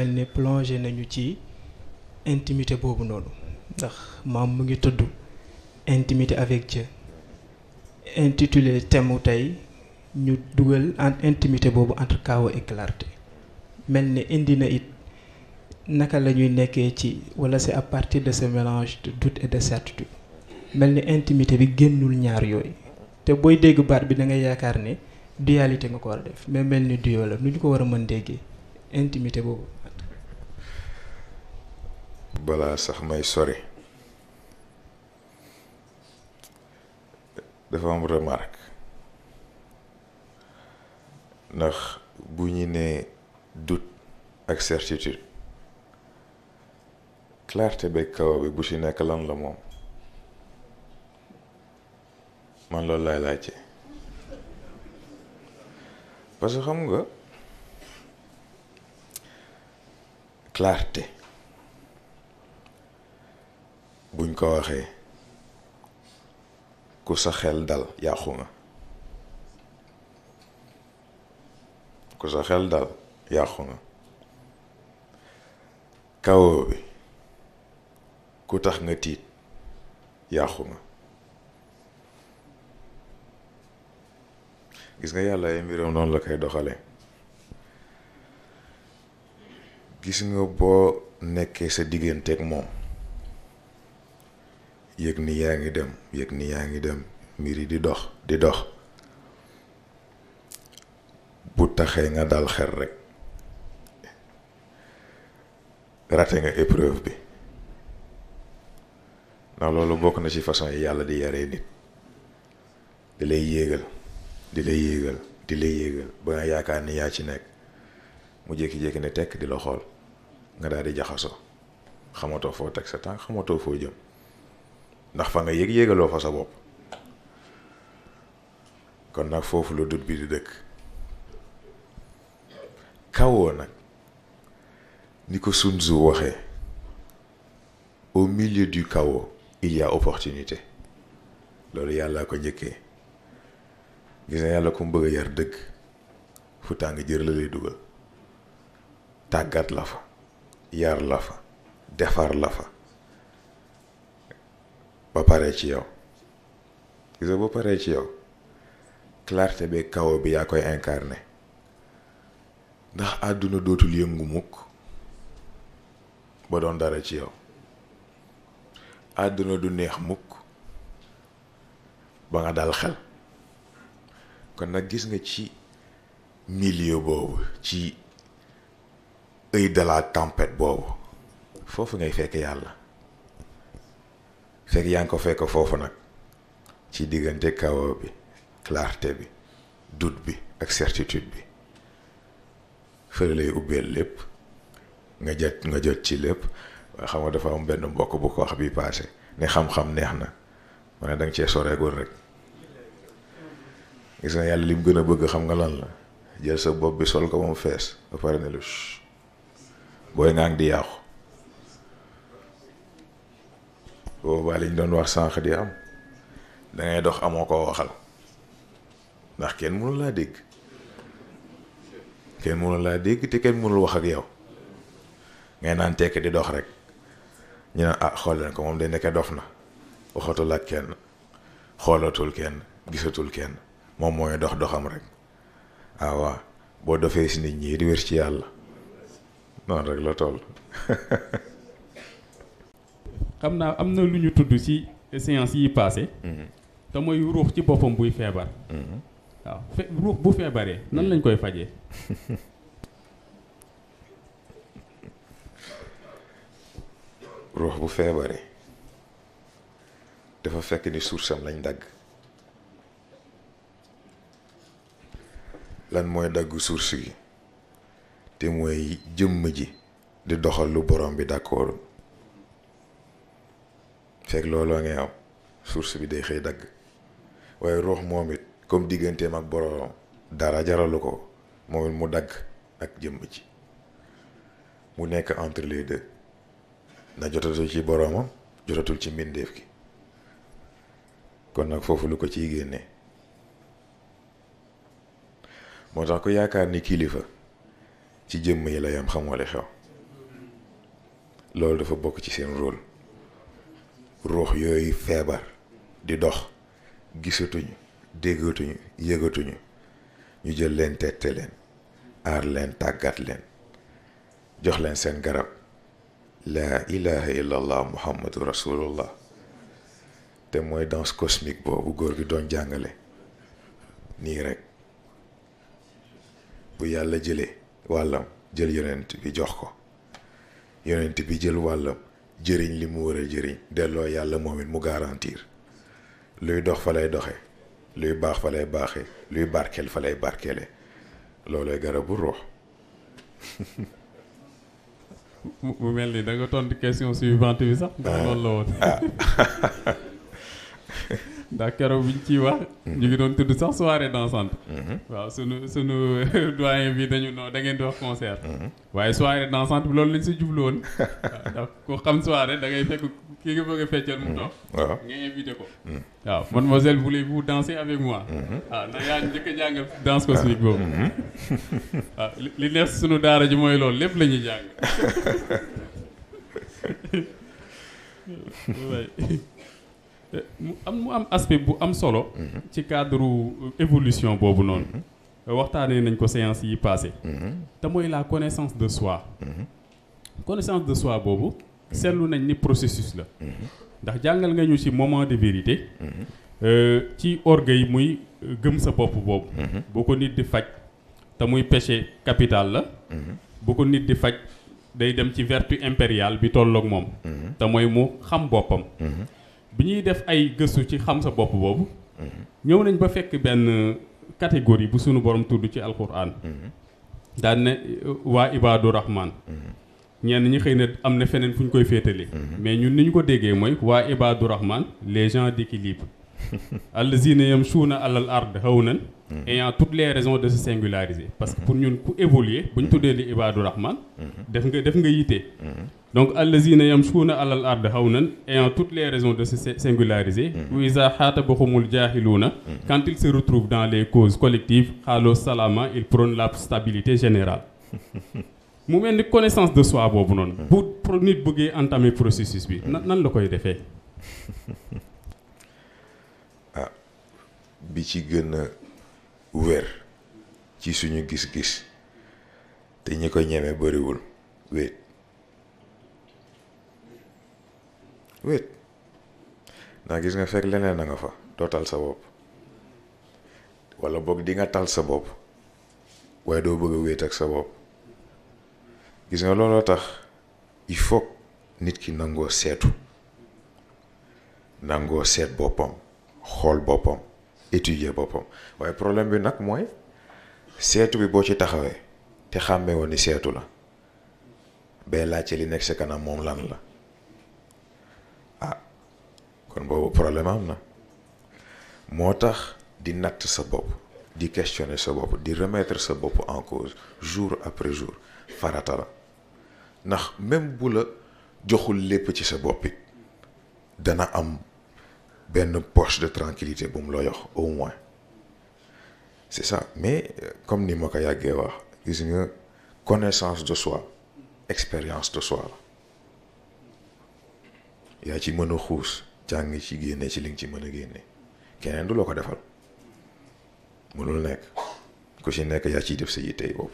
mel ni plongé nañu ci intimité boobu noonu ndax maam mu ngi tudd intimité avec Dieu intitulé thème mu tey ñu dugal en intimité boobu entre chaos et clarté mel ni indi na it naka la ñuy nekkee ci wala c'est à partir de ce mélange de doute et de certitude mel ni intimité bi génnul ñaar yooyu te booy dégg baat bi da ngay yaakaar ne dualité nga ko war a def mais mel ni duo la nu ñu ko war a mën déggee intimité boobu. balaa sax may sori dafa am remarque ndax bu ñu nee doute ak certitude clarté beeg kaw bi bu ci nekk lan la moom man loolu laay laajte parce que xam nga clarté buñ ko waxee ku sa xel dal yàqu nga ku sa xel dal yàqu nga kawoo bi ku tax nga tiit yàqu nga gis nga yàlla ay mbiram noonu la koy doxalee gis nga boo nekkee sa digganteeg moom yëg ni yaa ngi dem yëg ni yaa ngi dem mbir yi di dox bu taxee nga dal xel rek raté nga épreuve bi ndax loolu bokk na ci façon yi yàlla di yaree nit di lay yéegal di lay yéegal di lay yéegal ba nga yaakaar ni yaa ci nekk mu jékki-jékki ne tekk di la xool nga daal di jaxasoo xamatoo foo teg sa tànk xamatoo foo jëm ndax fa nga yéegaloo fa sa bopp kon nag foofu la dut bi di dëkk kawoo nag ni ko Sun Tzu waxee au milieu du chaos il y a opportunité loolu yàlla ko njëkkee gis nga yàlla ku mu bëgg a yar dëgg fu tàng jër la lay dugal tàggat la fa yar la fa defar la fa ba pare ci yow gis nga ba pare ci yow clarté bi chaos bi yaa koy incarné ndax àdduna dootul yëngu mukk ba doon dara ci yow àdduna du neex mukk ba nga dal xel kon nag gis nga ci milieu boobu ci œil de la tempête boobu foofu ngay fekk yàlla fekk yaa ngi ko fekk foofu nag ci diggante kawo bi clarté bi doute bi ak certitude bi fële lay ubbeel lépp nga jot ci lépp waaye xam nga dafa am benn mbokk bu ko wax bi passé ne xam-xam neex na ma ne danga cee soreegul rek gis nga yàlla lim gën a bëgg xam nga lan la jël sa bopp bi sol ko moom fees ba pare ne lu booy ngaa ngi di yàqu boobaa liñ doon wax sànq di am dangay dox amoo koo waxal ndax kenn mënul laa dégg te kenn mënul wax ak yow ngay naan tekk di dox rek ñu ne ah xool leen ko moom de nekke dof na waxatul ak kenn xoolatul kenn gisatul kenn moom mooy dox doxam rek ah waa boo dofee si nit ñi di wér ci yàlla noonu rek la toll. xam naa am na lu ñu tudd ci séance yi passé te mooy ruux ci boppam buy feebar. waaw ruux bu feebaree nan lañ koy fajee. ruux bu feebaree dafa fekk ni source am lañ dagg. lan mooy daggu source gi te mooy jëmm ji di doxal lu borom bi d'accord fekk looloo ngay am source bi day xëy dagg waaye ruux moom it comme digganteem ak borom dara jaralu ko moom it mu dagg ak jëmm ji mu nekk entre les deux na jotatul ci boromam jotatul ci mbindeef gi kon nag foofu lu ko ciy génne moo tax ko yaakaar ni kilifa ci jëmm yi la yam xamoo li xew loolu dafa bokk ci seen rôle. ruux yooyu feebar di dox gisatuñu déggatuñu yëgatuñu ñu jël leen tette leen aar leen tàggat leen jox leen seen garab laa ilaha illallah muhammadu rasulullah te mooy danse cosmique boobu góor gi doon jàngale nii rek bu yàlla jëlee wàllam jël yonent bi jox ko yonent bi jël wàllam jëriñ li mu war a jëriñ delloo yàlla moom it mu garantir luy dox fa lay doxe luy baax fa lay baaxe luy barkeel fa lay barkeele loolooy garabu ruux. mu mel ni da nga tontu question suivante bi sax. ndax loolu la woon. ndax keroog biñ ciy wax. ñu ngi doon tudd sax soirée dansante. waaw sunu doyen bi dañu non da ngeen di wax concert. waaye soirée dansante bi loolu lañ si jublu woon. ndax ku xam soirée da ngay fekk kii nga bëgg a feccal mu toog. waaw nga invité ko. waaw mademoiselle voulez-vous danser avec moi. waaw ndax yaa njëkk a jàngal danse cosmique boobu. waaw li neex sunu daara ji mooy loolu lépp la ñuy jàng. mu am aspect bu am solo. ci cadre évolution boobu noonu. waxtaanee nañ ko séance yi passé. te mooy la connaissance de soi. connaissance de soi boobu. seetlu nañ ni processus la. ndax jàngal nga ñu ci moment de vérité. ci orgueil muy gëm sa bopp boobu. boo ko nit di faj te muy péché capital la. boo ko nit di faj day dem ci vertu impériale bi tolloog moom. te mooy mu xam boppam. bi ñuy def ay gëstu ci xam sa bopp boobu. ñëw nañ ba fekk benn catégorie bu sunu borom tudd ci alquran. daan ne waa Ibaadu Rahman. ñenn ñi xëy na am na feneen fu ñu koy féetale. mais ñun ni ñu ko déggee mooy waa Ibaadu Rahman les gens d'équilibre. allazina yamshuuna alal ard hawnan ayant toutes les raisons de se singulariser. parce que pour ñun ku évoluer bu ñu tuddee li Ibaadu Rahman. def nga yitte. donc allazina yamshuuna alal ard hawnan ayant toutes les raisons de se singulariser. wa iza xaatabahumul jaahiluuna quand ils se retrouvent dans les causes collectives xaaloo salama ils prônent la stabilité générale. mu mel ni connaissance de soi boobu noonu. bu nit bëggee entamer processus bi nan la koy defee. bi ci gën a wér ci suñu gis-gis te ñi ko ñeme bariwul wéet ndax gis nga fekk leneen na nga fa doo tal sa bopp walla boog di nga tal sa bopp waaye doo bëgg a wéet ak sa bopp. gis nga looloo tax il faut nit ki nangoo seetu nangoo seet boppam xool boppam étudier boppam waaye problème bi nag mooy seetu bi boo ci taxawee te xàmmee woon ni seetu la bee laajte li nekk sa kanam moom lan la kon boobu problème am na. moo tax di natt sa bopp di questionner sa bopp di remettre sa bopp en cause jour après jour farata la ndax même bu la joxul lépp ci sa bopp it dana am benn poche de tranquillité bu mu la jox au moins c'est ça. mais comme ni ma ko yàggee wax gis nga connaissance de soi expérience de soi la yaa ci mën a xuus jàng ci génne ci li nga ci mën a génne keneen du la ko defal mënul nekk ku ci nekk yaa ciy def sa yittey bopp.